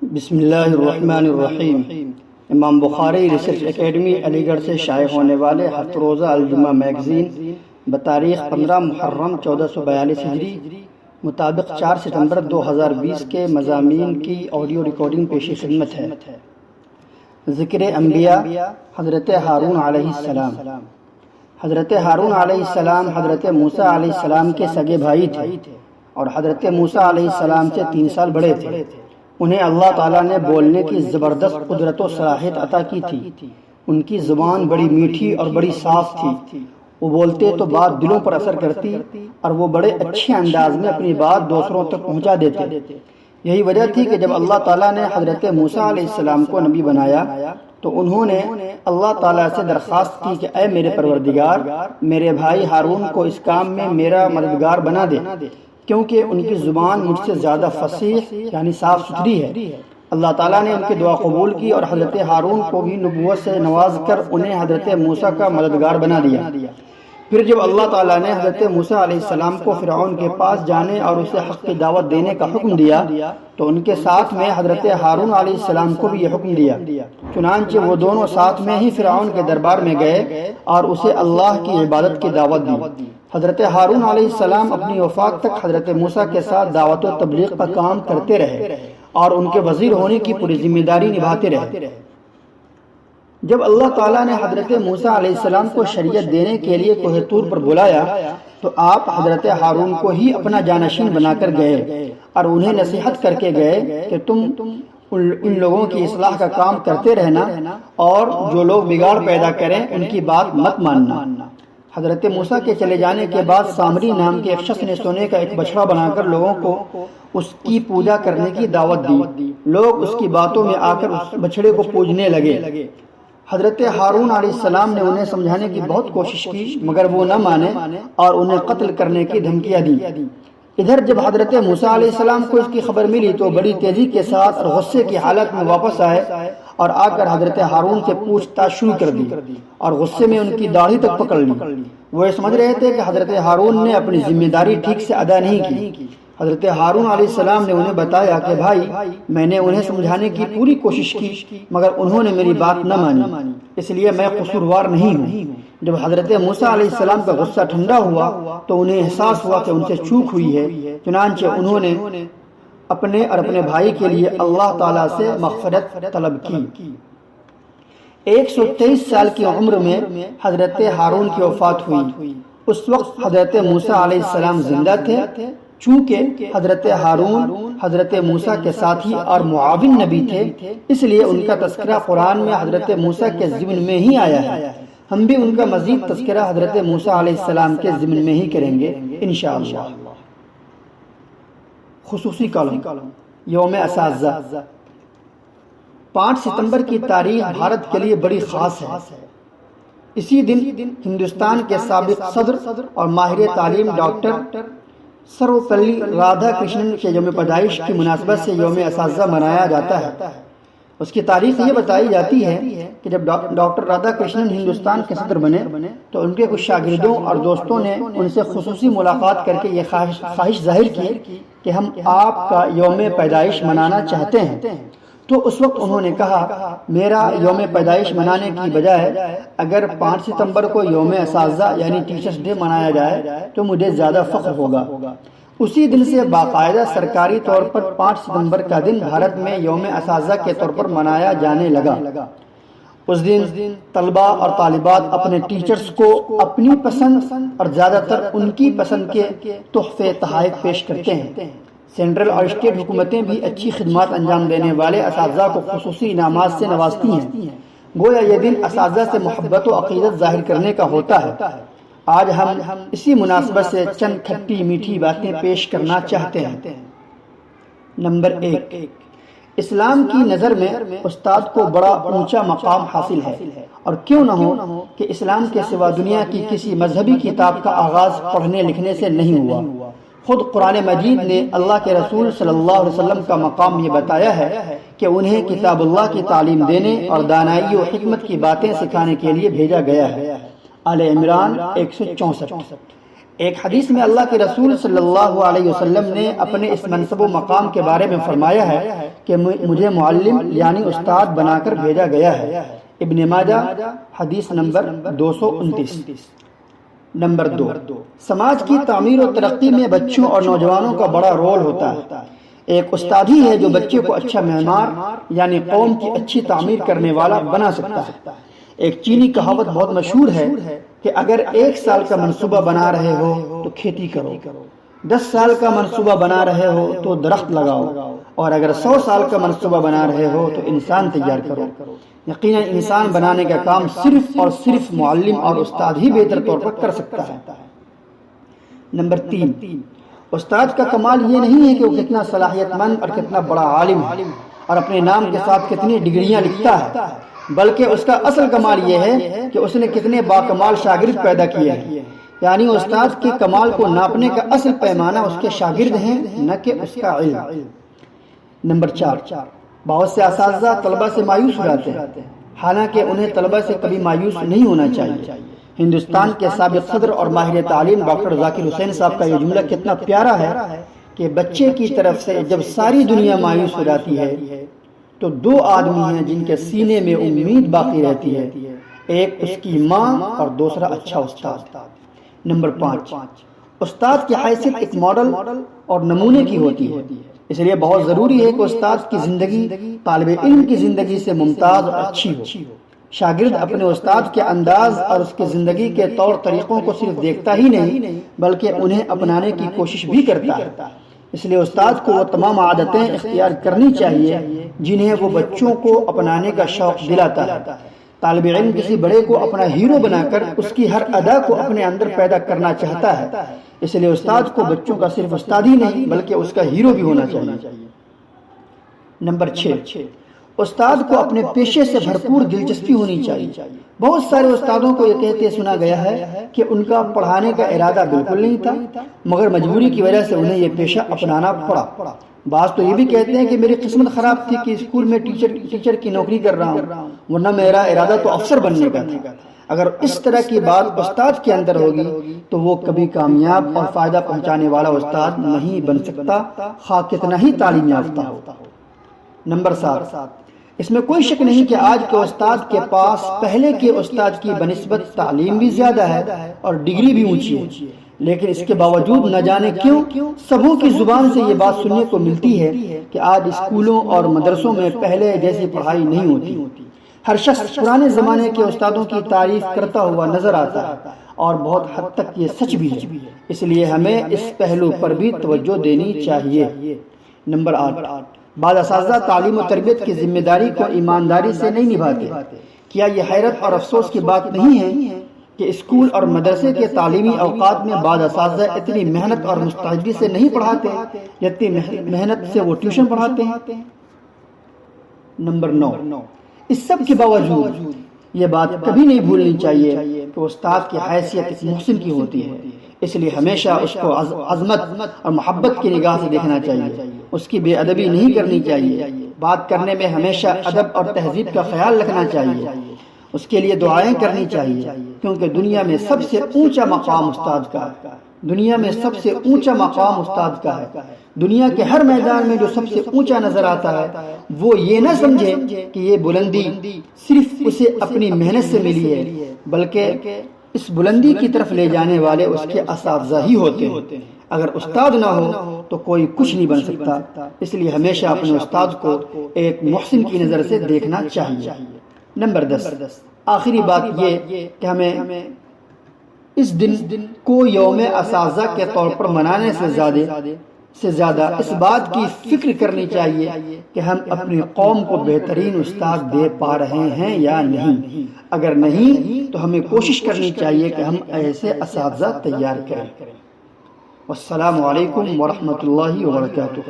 بسم اللہ الرحمن الرحیم۔ امام بخاری ریسرچ اکیڈمی علی گڑھ سے شائع ہونے والے ہفت روزہ الجمعہ میگزین بتاریخ 15 محرم 1442 ہجری مطابق 4 ستمبر 2020 کے مضامین کی آڈیو ریکارڈنگ پیش خدمت ہے۔ ذکر انبیاء حضرت ہارون علیہ السلام۔ حضرت ہارون علیہ السلام حضرت موسیٰ علیہ السلام کے سگے بھائی تھے اور حضرت موسیٰ علیہ السلام سے 3 سال بڑے تھے۔ انہیں اللہ تعالیٰ نے بولنے کی زبردست قدرت و صلاحیت عطا کی تھی۔ ان کی زبان بڑی میٹھی اور بڑی صاف تھی۔ وہ بولتے تو بات دلوں پر اثر کرتی اور وہ بڑے اچھے انداز میں اپنی بات دوسروں تک پہنچا دیتے۔ یہی وجہ تھی کہ جب اللہ تعالیٰ نے حضرت موسیٰ علیہ السلام کو نبی بنایا تو انہوں نے اللہ تعالیٰ سے درخواست کی کہ اے میرے پروردگار، میرے بھائی ہارون کو اس کام میں میرا مددگار بنا دے، کیونکہ ان کی زبان مجھ سے زیادہ فصیح یعنی صاف ستھری ہے۔ اللہ تعالیٰ نے ان کی دعا قبول کی اور حضرت ہارون کو بھی نبوت سے نواز کر انہیں حضرت موسیٰ کا مددگار بنا دیا۔ پھر جب اللہ تعالیٰ نے حضرت موسیٰ علیہ السلام کو فرعون کے پاس جانے اور اسے حق کی دعوت دینے کا حکم دیا تو ان کے ساتھ میں حضرت ہارون علیہ السلام کو بھی یہ حکم دیا۔ چنانچہ وہ دونوں ساتھ میں ہی فرعون کے دربار میں گئے اور اسے اللہ کی عبادت کی دعوت دی۔ حضرت ہارون علیہ السلام اپنی وفات تک حضرت موسیٰ کے ساتھ دعوت و تبلیغ کا کام کرتے رہے اور ان کے وزیر ہونے کی پوری ذمہ داری نبھاتے رہے۔ جب اللہ تعالیٰ نے حضرت موسیٰ علیہ السلام کو شریعت دینے کے لیے کوہ طور پر بلایا تو آپ حضرت ہارون کو ہی اپنا جانشین بنا کر گئے اور انہیں نصیحت کر کے گئے کہ تم ان لوگوں کی اصلاح کا کام کرتے رہنا اور جو لوگ بگاڑ پیدا کریں ان کی بات مت ماننا۔ حضرت موسیٰ کے چلے جانے کے بعد سامری نام کے ایک شخص نے سونے کا ایک بچڑا بنا کر لوگوں کو اس کی پوجا کرنے کی دعوت دی۔ لوگ اس کی باتوں میں آ کر اس بچڑے کو پوجنے لگے۔ حضرت ہارون علیہ السلام نے انہیں سمجھانے کی بہت کوشش کی مگر وہ نہ مانے اور انہیں قتل کرنے کی دھمکیاں دی۔ ادھر جب حضرت موسیٰ علیہ السلام کو اس کی خبر ملی تو بڑی تیزی کے ساتھ اور غصے کی حالت میں واپس آئے اور آ کر حضرت ہارون سے پوچھ تاچھ شروع کر دی اور غصے میں ان کی داڑھی تک پکڑ لی۔ وہ یہ سمجھ رہے تھے کہ حضرت ہارون نے اپنی ذمہ داری ٹھیک سے ادا نہیں کی۔ حضرت ہارون علیہ السلام نے انہیں بتایا کہ بھائی، میں نے انہیں سمجھانے کی پوری کوشش کی مگر انہوں نے میری بات نہ مانی، اس لیے میں قصوروار نہیں ہوں۔ جب حضرت موسیٰ علیہ السلام کا غصہ ٹھنڈا ہوا تو انہیں احساس ہوا کہ ان سے چوک ہوئی ہے، چنانچہ انہوں نے اپنے اور اپنے بھائی کے لیے اللہ تعالیٰ سے مغفرت طلب کی۔ 123 سال کی عمر میں حضرت ہارون کی وفات ہوئی۔ اس وقت حضرت موسیٰ علیہ السلام زندہ تھے۔ چونکہ حضرت ہارون حضرت موسیٰ کے ساتھی اور معاون نبی تھے اس لیے ان کا تذکرہ قرآن میں حضرت موسیٰ کے ضمن میں ہی آیا ہے۔ ہم بھی ان کا مزید تذکرہ حضرت موسیٰ علیہ السلام کے ضمن میں ہی کریں گے انشاءاللہ۔ خصوصی کالم، یوم اساتذہ۔ 5 ستمبر کی تاریخ بھارت کے لیے بڑی خاص ہے۔ اسی دن ہندوستان کے سابق صدر اور ماہر تعلیم ڈاکٹر سروپلی رادھا کرشنن کے یوم پیدائش کی مناسبت سے یوم اساتذہ منایا جاتا ہے۔ اس کی تاریخ یہ بتائی جاتی ہے کہ جب ڈاکٹر رادھا کرشنن ہندوستان کے صدر بنے تو ان کے کچھ شاگردوں اور دوستوں نے ان سے خصوصی ملاقات کر کے یہ خواہش ظاہر کی کہ ہم آپ کا یوم پیدائش منانا چاہتے ہیں۔ تو اس وقت انہوں نے کہا، میرا یوم پیدائش منانے کی بجائے اگر 5 ستمبر کو یوم اساتذہ یعنی ٹیچرز ڈے منایا جائے تو مجھے زیادہ فخر ہوگا۔ اسی دن سے باقاعدہ سرکاری طور پر 5 ستمبر کا دن بھارت میں یوم اساتذہ کے طور پر منایا جانے لگا۔ اس دن طلبہ اور طالبات اپنے ٹیچرز کو اپنی پسند اور زیادہ تر ان کی پسند کے تحفے تحائف پیش کرتے ہیں۔ سینٹرل اور اسٹیٹ حکومتیں بھی اچھی خدمات انجام دینے والے اساتذہ کو خصوصی انعامات سے نوازتی ہیں۔ گویا یہ دن اساتذہ سے محبت و عقیدت ظاہر کرنے کا ہوتا ہے۔ آج ہم اسی مناسبت سے چند کھٹی میٹھی باتیں پیش کرنا چاہتے ہیں۔ نمبر 1، اسلام کی نظر میں استاد کو بڑا اونچا مقام حاصل ہے، اور کیوں نہ ہو کہ اسلام کے سوا دنیا کی کسی مذہبی کتاب کا آغاز پڑھنے لکھنے سے نہیں ہوا۔ خود قرآن مجید نے اللہ کے رسول صلی اللہ علیہ وسلم کا مقام یہ بتایا ہے کہ انہیں کتاب اللہ کی تعلیم دینے اور دانائی و حکمت کی باتیں سکھانے کے لیے بھیجا گیا ہے۔ آل عمران 164۔ ایک حدیث میں اللہ کے رسول صلی اللہ علیہ وسلم نے اپنے اس منصب و مقام کے بارے میں فرمایا ہے کہ مجھے معلم یعنی استاد بنا کر بھیجا گیا ہے۔ ابن ماجہ حدیث نمبر 229۔ نمبر 2، سماج کی تعمیر و ترقی میں بچوں اور نوجوانوں کا بڑا رول ہوتا ہے۔ ایک استاد ہی ہے جو بچے کو اچھا معمار یعنی قوم کی اچھی تعمیر کرنے والا بنا سکتا ہے۔ ایک چینی کہاوت بہت مشہور ہے کہ اگر 1 سال کا منصوبہ بنا رہے ہو تو کھیتی کرو، 10 سال کا منصوبہ بنا رہے ہو تو درخت لگاؤ، اور اگر 100 سال کا منصوبہ بنا رہے ہو تو انسان تیار کرو۔ یقیناً انسان بنانے کا کام صرف اور صرف معلم اور استاد ہی بہتر طور پر کر سکتا ہے۔ نمبر 3، استاد کا کمال یہ نہیں ہے کہ وہ کتنا صلاحیت مند اور کتنا بڑا عالم ہے اور اپنے نام کے ساتھ کتنی ڈگریاں لکھتا ہے، بلکہ اس کا اصل کمال یہ ہے کہ اس نے کتنے باکمال شاگرد پیدا کیے ہیں۔ یعنی استاد کے کمال کو ناپنے کا اصل پیمانہ اس کے شاگرد ہیں، نہ کہ اس کا علم۔ نمبر 4، بہت سے اساتذہ طلبہ سے مایوس ہو جاتے ہیں، حالانکہ انہیں طلبہ سے کبھی مایوس نہیں ہونا چاہیے۔ ہندوستان کے سابق صدر اور ماہر تعلیم ڈاکٹر ذاکر حسین صاحب کا یہ جملہ کتنا پیارا ہے کہ بچے کی طرف سے جب ساری دنیا مایوس ہو جاتی ہے تو 2 آدمی ہیں جن کے سینے میں امید باقی رہتی ہے، ایک اس کی ماں اور دوسرا اچھا استاد۔ نمبر 5، استاد کی حیثیت ایک ماڈل اور نمونے کی ہوتی ہے، اس لیے بہت ضروری ہے کہ استاد کی زندگی طالب علم کی زندگی سے ممتاز اور اچھی ہو۔ شاگرد اپنے استاد کے انداز اور اس کے زندگی کے طور طریقوں کو صرف دیکھتا ہی نہیں بلکہ انہیں اپنانے کی کوشش بھی کرتا ہے۔ اس لیے استاد کو وہ تمام عادتیں اختیار کرنی چاہیے جنہیں وہ بچوں کو اپنانے کا شوق دلاتا ہے۔ طالب علم کسی بڑے کو اپنا ہیرو بنا کر اس کی ہر ادا کو اپنے اندر پیدا کرنا چاہتا ہے، اس لیے استاد کو بچوں کا صرف استاد ہی نہیں بلکہ اس کا ہیرو بھی ہونا چاہیے۔ نمبر 6، استاد کو اپنے پیشے سے بھرپور دلچسپی ہونی چاہیے۔ بہت سارے استادوں کو یہ کہتے سنا گیا ہے کہ ان کا پڑھانے کا ارادہ بالکل نہیں تھا، مگر مجبوری کی وجہ سے انہیں یہ پیشہ اپنانا پڑا۔ بعض تو یہ بھی کہتے ہیں کہ میری قسمت خراب تھی کہ اسکول میں ٹیچر کی نوکری کر رہا ہوں، ورنہ میرا ارادہ تو افسر بننے کا تھا۔ اگر اس طرح کی بات استاد کے اندر ہوگی تو وہ کبھی کامیاب اور فائدہ پہنچانے والا استاد نہیں بن سکتا، خواہ کتنا ہی تعلیم یافتہ ہو۔ نمبر 7، اس میں کوئی شک نہیں کہ آج کے استاد کے پاس پہلے کے استاد کی بنسبت تعلیم بھی زیادہ ہے اور ڈگری بھی اونچی ہے، لیکن اس کے باوجود نہ جانے کیوں سبوں کی زبان سے یہ بات سننے کو ملتی ہے کہ آج اسکولوں اور مدرسوں میں پہلے جیسی پڑھائی نہیں ہوتی۔ ہر شخص پرانے زمانے کے استادوں کی تعریف کرتا ہوا نظر آتا ہے اور بہت حد تک یہ سچ بھی ہے، اس لیے ہمیں اس پہلو پر بھی توجہ دینی چاہیے۔ نمبر 8، بعض اساتذہ تعلیم و تربیت کی ذمہ داری کو ایمانداری سے نہیں نبھاتے۔ کیا یہ حیرت اور افسوس کی بات نہیں ہے کہ اسکول اور مدرسے کے تعلیمی اوقات میں بعض اساتذہ اتنی محنت اور مستعدی سے نہیں پڑھاتے جتنی محنت سے وہ ٹیوشن پڑھاتے ہیں؟ نمبر 9، اس سب کے باوجود یہ بات کبھی نہیں بھولنی چاہیے کہ استاد کی حیثیت ایک محسن کی ہوتی ہے، اس لیے ہمیشہ اس کو عظمت اور محبت کی نگاہ سے دیکھنا چاہیے، اس کی بے ادبی نہیں کرنی چاہیے، بات کرنے میں ہمیشہ ادب اور تہذیب کا خیال رکھنا چاہیے، اس کے لیے دعائیں کرنی چاہیے، کیونکہ دنیا میں سب سے اونچا مقام استاد کا ہے۔ دنیا میں سب سے اونچا مقام استاد کا ہے۔ دنیا کے ہر میدان میں جو سب سے اونچا نظر آتا ہے وہ یہ نہ سمجھے کہ یہ بلندی صرف اسے اپنی محنت سے ملی ہے، بلکہ اس بلندی کی طرف لے جانے والے اس کے اساتذہ ہی ہوتے ہیں۔ اگر استاد نہ ہو تو کوئی کچھ نہیں بن سکتا، اس لیے ہمیشہ اپنے استاد کو ایک محسن کی نظر سے دیکھنا چاہیے۔ نمبر 10، آخری بات یہ کہ ہمیں اس دن کو یوم اساتذہ کے طور پر منانے سے زیادہ اس بات کی فکر کرنی چاہیے کہ ہم اپنی قوم کو بہترین استاد دے پا رہے ہیں یا نہیں۔ اگر نہیں تو ہمیں کوشش کرنی چاہیے کہ ہم ایسے اساتذہ تیار کریں۔ والسلام علیکم ورحمۃ اللہ وبرکاتہ۔